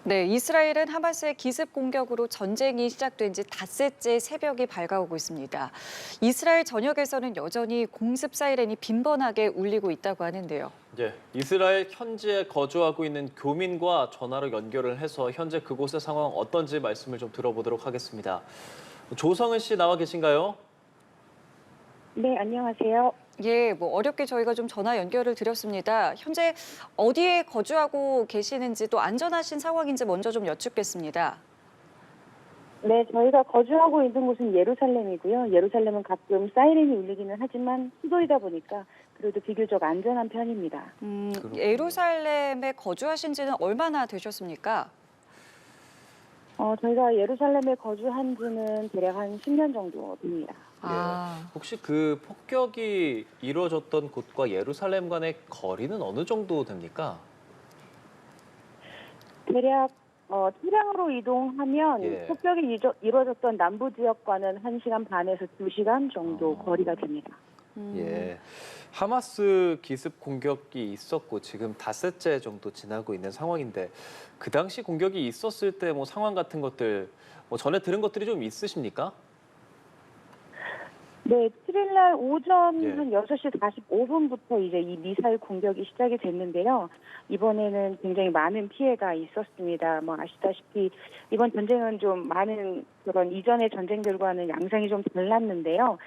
네, 이스라엘은 하마스의 기습 공격으로 전쟁이 시작된 지 닷새째 새벽이 밝아오고 있습니다. 이스라엘 전역에서는 여전히 공습 사이렌이 빈번하게 울리고 있다고 하는데요. 이스라엘 현지에 거주하고 있는 교민과 전화로 연결을 해서 현재 그곳의 상황 어떤지 말씀을 좀 들어보도록 하겠습니다. 조성은 씨 나와 계신가요? 네, 안녕하세요. 예, 어렵게 저희가 좀 전화 연결을 드렸습니다. 현재 어디에 거주하고 계시는지 또 안전하신 상황인지 먼저 좀 여쭙겠습니다. 네, 저희가 거주하고 있는 곳은 예루살렘이고요. 예루살렘은 가끔 사이렌이 울리기는 하지만 수도이다 보니까 그래도 비교적 안전한 편입니다. 예루살렘에 거주하신 지는 얼마나 되셨습니까? 저희가 예루살렘에 거주한 지는 대략 한 10년 정도 됩니다. 혹시 그 폭격이 이루어졌던 곳과 예루살렘 간의 거리는 어느 정도 됩니까? 대략 차량으로 이동하면 예. 폭격이 이루어졌던 남부 지역과는 1시간 반에서 2시간 정도 거리가 됩니다. 예. 하마스 기습 공격이 있었고 지금 닷새째 정도 지나고 있는 상황인데 그 당시 공격이 있었을 때 상황 같은 것들 전에 들은 것들이 좀 있으십니까? 네, 7일 날 오전 예. 한 6시 45분부터 이제 이 미사일 공격이 시작이 됐는데요. 이번에는 굉장히 많은 피해가 있었습니다. 아시다시피 이번 전쟁은 좀 많은 그런 이전의 전쟁들과는 양상이 좀 달랐는데요.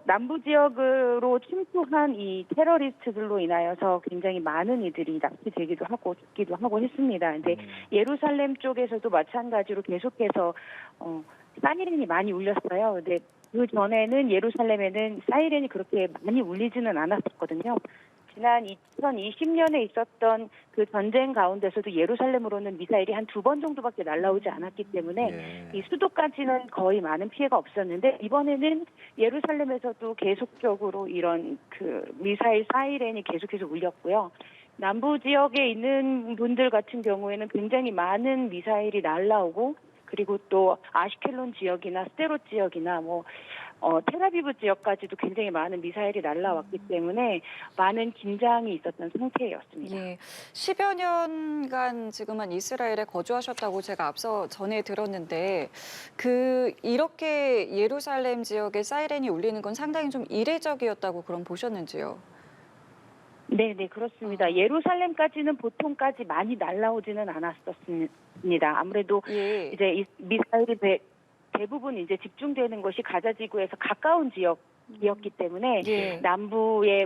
남부 지역으로 침투한 이 테러리스트들로 인하여서 굉장히 많은 이들이 납치되기도 하고 죽기도 하고 했습니다. 근데 예루살렘 쪽에서도 마찬가지로 계속해서 사이렌이 많이 울렸어요. 근데 그 전에는 예루살렘에는 사이렌이 그렇게 많이 울리지는 않았었거든요. 지난 2020년에 있었던 그 전쟁 가운데서도 예루살렘으로는 미사일이 한 2번 정도밖에 날아오지 않았기 때문에 이 수도까지는 거의 많은 피해가 없었는데 이번에는 예루살렘에서도 계속적으로 이런 그 미사일 사이렌이 계속해서 울렸고요. 남부 지역에 있는 분들 같은 경우에는 굉장히 많은 미사일이 날아오고 그리고 또 아시켈론 지역이나 스데롯 지역이나 텔아비브 지역까지도 굉장히 많은 미사일이 날아왔기 때문에 많은 긴장이 있었던 상태였습니다. 예, 10여 년간 지금은 이스라엘에 거주하셨다고 제가 앞서 전해 들었는데 이렇게 예루살렘 지역에 사이렌이 울리는 건 상당히 좀 이례적이었다고 그럼 보셨는지요? 네, 그렇습니다. 예루살렘까지는 보통까지 많이 날아오지는 않았었습니다. 아무래도 예. 이제 이 미사일이 대부분 이제 집중되는 것이 가자 지구에서 가까운 지역이었기 때문에 예. 남부에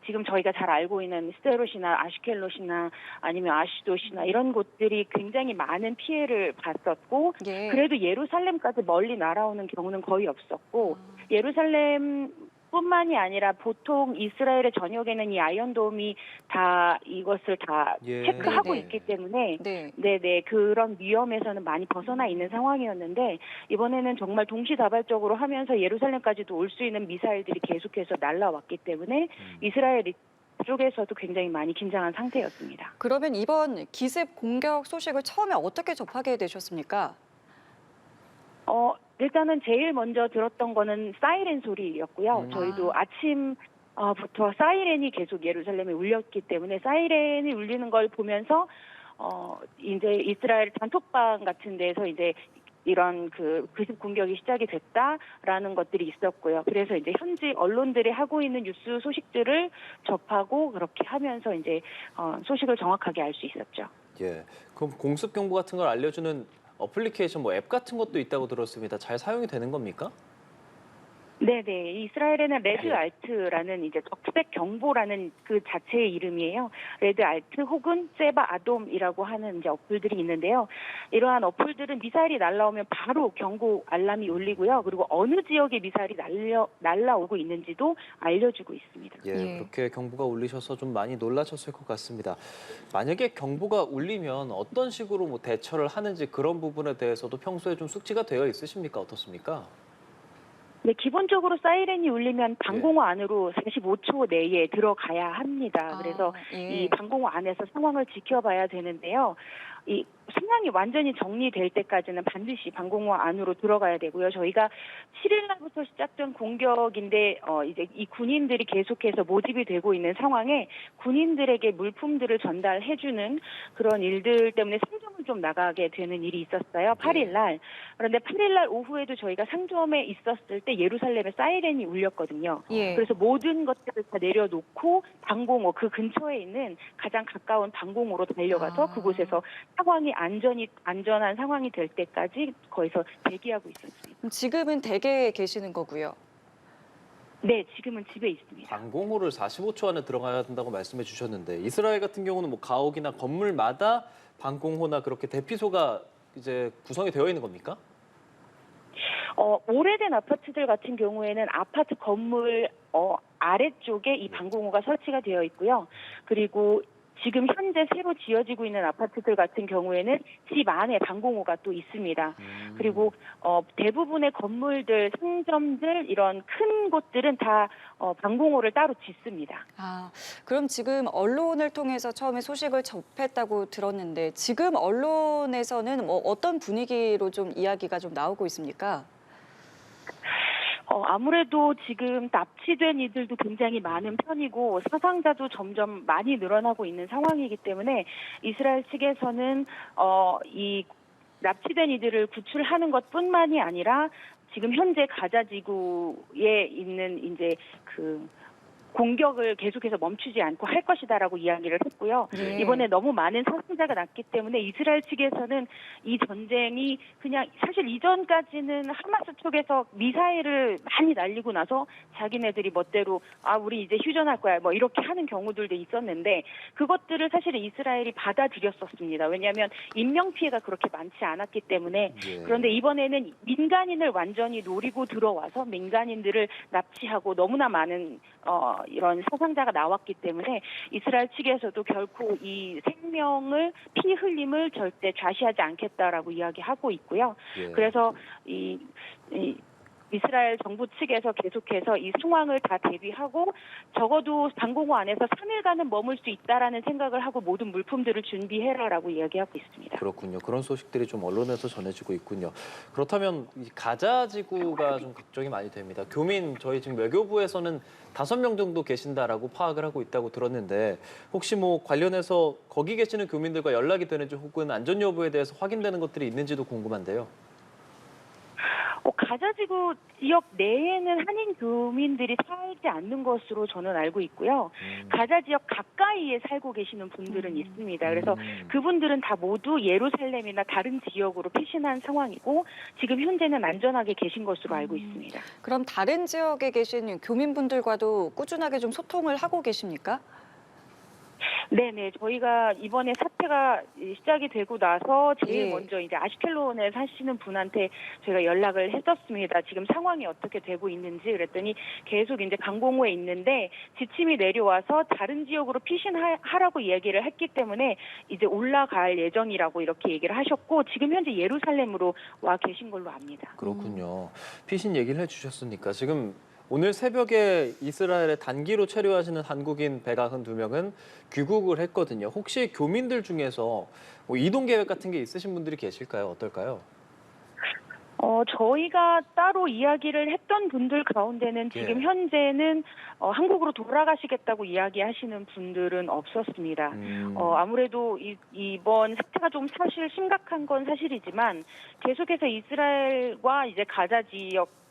지금 저희가 잘 알고 있는 스데롯이나 아시켈롯이나 아니면 아시돗이나 이런 곳들이 굉장히 많은 피해를 봤었고 예. 그래도 예루살렘까지 멀리 날아오는 경우는 거의 없었고 예루살렘 뿐만이 아니라 보통 이스라엘의 전역에는 이 아이언돔이 다 이것을 다 체크하고 네네. 있기 때문에 네. 그런 위험에서는 많이 벗어나 있는 상황이었는데 이번에는 정말 동시다발적으로 하면서 예루살렘까지도 올 수 있는 미사일들이 계속해서 날아왔기 때문에 이스라엘 쪽에서도 굉장히 많이 긴장한 상태였습니다. 그러면 이번 기습 공격 소식을 처음에 어떻게 접하게 되셨습니까? 일단은 제일 먼저 들었던 거는 사이렌 소리였고요. 저희도 아침부터 사이렌이 계속 예루살렘에 울렸기 때문에 사이렌이 울리는 걸 보면서 이제 이스라엘 단톡방 같은 데서 이제 이런 기습 공격이 시작이 됐다라는 것들이 있었고요. 그래서 이제 현지 언론들이 하고 있는 뉴스 소식들을 접하고 그렇게 하면서 이제 소식을 정확하게 알 수 있었죠. 예. 그럼 공습 경보 같은 걸 알려주는 어플리케이션 앱 같은 것도 있다고 들었습니다. 잘 사용이 되는 겁니까? 네네. 이스라엘에는 레드 예. 알트라는 이제 적색 경보라는 그 자체의 이름이에요. 레드 알트 혹은 세바 아돔이라고 하는 이제 어플들이 있는데요. 이러한 어플들은 미사일이 날아오면 바로 경고 알람이 울리고요. 그리고 어느 지역에 미사일이 날아오고 있는지도 알려주고 있습니다. 예. 그렇게 경보가 울리셔서 좀 많이 놀라셨을 것 같습니다. 만약에 경보가 울리면 어떤 식으로 대처를 하는지 그런 부분에 대해서도 평소에 좀 숙지가 되어 있으십니까? 어떻습니까? 네, 기본적으로 사이렌이 울리면 방공호 안으로 45초 내에 들어가야 합니다. 그래서 예. 이 방공호 안에서 상황을 지켜봐야 되는데요. 이 상황이 완전히 정리될 때까지는 반드시 방공호 안으로 들어가야 되고요. 저희가 7일 날부터 시작된 공격인데 이제 이 군인들이 계속해서 모집이 되고 있는 상황에 군인들에게 물품들을 전달해주는 그런 일들 때문에 상점을 좀 나가게 되는 일이 있었어요. 8일 날. 그런데 8일 날 오후에도 저희가 상점에 있었을 때 예루살렘에 사이렌이 울렸거든요. 예. 그래서 모든 것들을 다 내려놓고 방공호 그 근처에 있는 가장 가까운 방공호로 달려가서 그곳에서 상황이 안전한 상황이 될 때까지 거기서 대기하고 있었습니다. 그럼 지금은 댁에 계시는 거고요. 네, 지금은 집에 있습니다. 방공호를 45초 안에 들어가야 된다고 말씀해 주셨는데 이스라엘 같은 경우는 뭐 가옥이나 건물마다 방공호나 그렇게 대피소가 이제 구성이 되어 있는 겁니까? 오래된 아파트들 같은 경우에는 아파트 건물 아래쪽에 이 방공호가 설치가 되어 있고요. 그리고 지금 현재 새로 지어지고 있는 아파트들 같은 경우에는 집 안에 방공호가 또 있습니다. 그리고 대부분의 건물들, 상점들 이런 큰 곳들은 다 방공호를 따로 짓습니다. 그럼 지금 언론을 통해서 처음에 소식을 접했다고 들었는데 지금 언론에서는 뭐 어떤 분위기로 좀 이야기가 좀 나오고 있습니까? 아무래도 지금 납치된 이들도 굉장히 많은 편이고 사상자도 점점 많이 늘어나고 있는 상황이기 때문에 이스라엘 측에서는 이 납치된 이들을 구출하는 것뿐만이 아니라 지금 현재 가자 지구에 있는 이제 그 공격을 계속해서 멈추지 않고 할 것이다라고 이야기를 했고요. 네. 이번에 너무 많은 사상자가 났기 때문에 이스라엘 측에서는 이 전쟁이 그냥 사실 이전까지는 하마스 쪽에서 미사일을 많이 날리고 나서 자기네들이 멋대로 우리 이제 휴전할 거야 뭐 이렇게 하는 경우들도 있었는데 그것들을 사실 이스라엘이 받아들였었습니다. 왜냐하면 인명 피해가 그렇게 많지 않았기 때문에 그런데 이번에는 민간인을 완전히 노리고 들어와서 민간인들을 납치하고 너무나 많은 이런 사상자가 나왔기 때문에 이스라엘 측에서도 결코 이 생명을 피 흘림을 절대 좌시하지 않겠다라고 이야기하고 있고요. 그래서 이스라엘 정부 측에서 계속해서 이 상황을 다 대비하고 적어도 방공호 안에서 3일간은 머물 수 있다라는 생각을 하고 모든 물품들을 준비해라라고 이야기하고 있습니다. 그렇군요. 그런 소식들이 좀 언론에서 전해지고 있군요. 그렇다면 이 가자 지구가 좀 걱정이 많이 됩니다. 교민 저희 지금 외교부에서는 5명 정도 계신다라고 파악을 하고 있다고 들었는데 혹시 뭐 관련해서 거기 계시는 교민들과 연락이 되는지 혹은 안전 여부에 대해서 확인되는 것들이 있는지도 궁금한데요. 가자지구 지역 내에는 한인 교민들이 살지 않는 것으로 저는 알고 있고요. 가자 지역 가까이에 살고 계시는 분들은 있습니다. 그래서 그분들은 다 모두 예루살렘이나 다른 지역으로 피신한 상황이고 지금 현재는 안전하게 계신 것으로 알고 있습니다. 그럼 다른 지역에 계신 교민분들과도 꾸준하게 좀 소통을 하고 계십니까? 네네, 저희가 이번에 사태가 시작이 되고 나서 제일 예. 먼저 이제 아시켈론에 사시는 분한테 저희가 연락을 했었습니다. 지금 상황이 어떻게 되고 있는지 그랬더니 계속 이제 방공호에 있는데 지침이 내려와서 다른 지역으로 피신하라고 얘기를 했기 때문에 이제 올라갈 예정이라고 이렇게 얘기를 하셨고 지금 현재 예루살렘으로 와 계신 걸로 압니다. 그렇군요. 피신 얘기를 해주셨으니까 지금 오늘 새벽에 이스라엘에 단기로 체류하시는 한국인 192명은 귀국을 했거든요. 혹시 교민들 중에서 뭐 이동 계획 같은 게 있으신 분들이 계실까요? 어떨까요? 저희가 따로 이야기를 했던 분들 가운데는 지금 현재는 한국으로 돌아가시겠다고 이야기하시는 분들은 없었습니다. 아무래도 이번 사태가 좀 사실 심각한 건 사실이지만 계속해서 이스라엘과 이제 가자 지역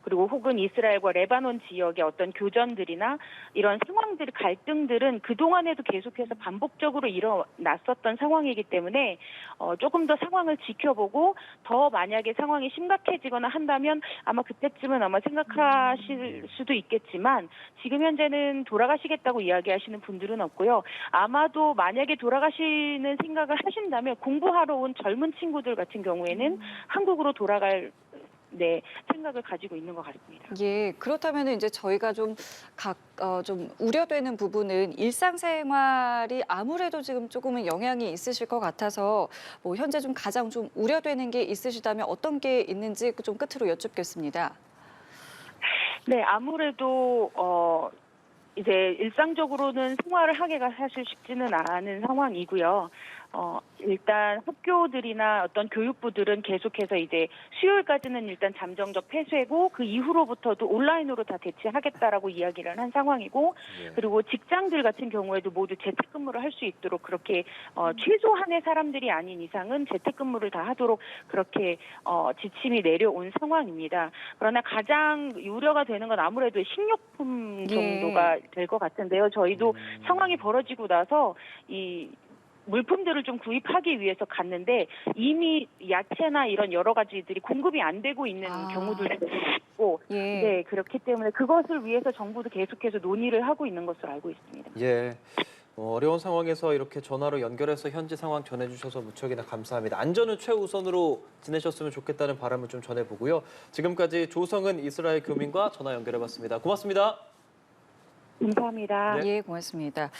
그리고 혹은 이스라엘과 레바논 지역의 어떤 교전들이나 이런 상황들, 갈등들은 그동안에도 계속해서 반복적으로 일어났었던 상황이기 때문에 조금 더 상황을 지켜보고 더 만약에 상황이 심각해지거나 한다면 아마 그때쯤은 아마 생각하실 수도 있겠지만 지금 현재는 돌아가시겠다고 이야기하시는 분들은 없고요. 아마도 만약에 돌아가시는 생각을 하신다면 공부하러 온 젊은 친구들 같은 경우에는 한국으로 돌아갈 생각을 가지고 있는 것 같습니다. 예, 그렇다면 이제 저희가 좀 우려되는 부분은 일상생활이 아무래도 지금 조금은 영향이 있으실 것 같아서 뭐 현재 좀 가장 좀 우려되는 게 있으시다면 어떤 게 있는지 좀 끝으로 여쭙겠습니다. 네, 아무래도 이제 일상적으로는 생활을 하기가 사실 쉽지는 않은 상황이고요. 일단 학교들이나 어떤 교육부들은 계속해서 이제 수요일까지는 일단 잠정적 폐쇄고 그 이후로부터도 온라인으로 다 대체하겠다라고 이야기를 한 상황이고 예. 그리고 직장들 같은 경우에도 모두 재택근무를 할 수 있도록 그렇게 최소한의 사람들이 아닌 이상은 재택근무를 다 하도록 그렇게 지침이 내려온 상황입니다. 그러나 가장 우려가 되는 건 아무래도 식료품 정도가 될 것 같은데요. 저희도 상황이 벌어지고 나서 이 물품들을 좀 구입하기 위해서 갔는데 이미 야채나 이런 여러 가지들이 공급이 안 되고 있는 경우들도 있고 예. 네, 그렇기 때문에 그것을 위해서 정부도 계속해서 논의를 하고 있는 것으로 알고 있습니다. 예. 어려운 상황에서 이렇게 전화로 연결해서 현지 상황 전해주셔서 무척이나 감사합니다. 안전을 최우선으로 지내셨으면 좋겠다는 바람을 좀 전해보고요. 지금까지 조성은 이스라엘 교민과 전화 연결해봤습니다. 고맙습니다. 감사합니다. 네. 예, 고맙습니다.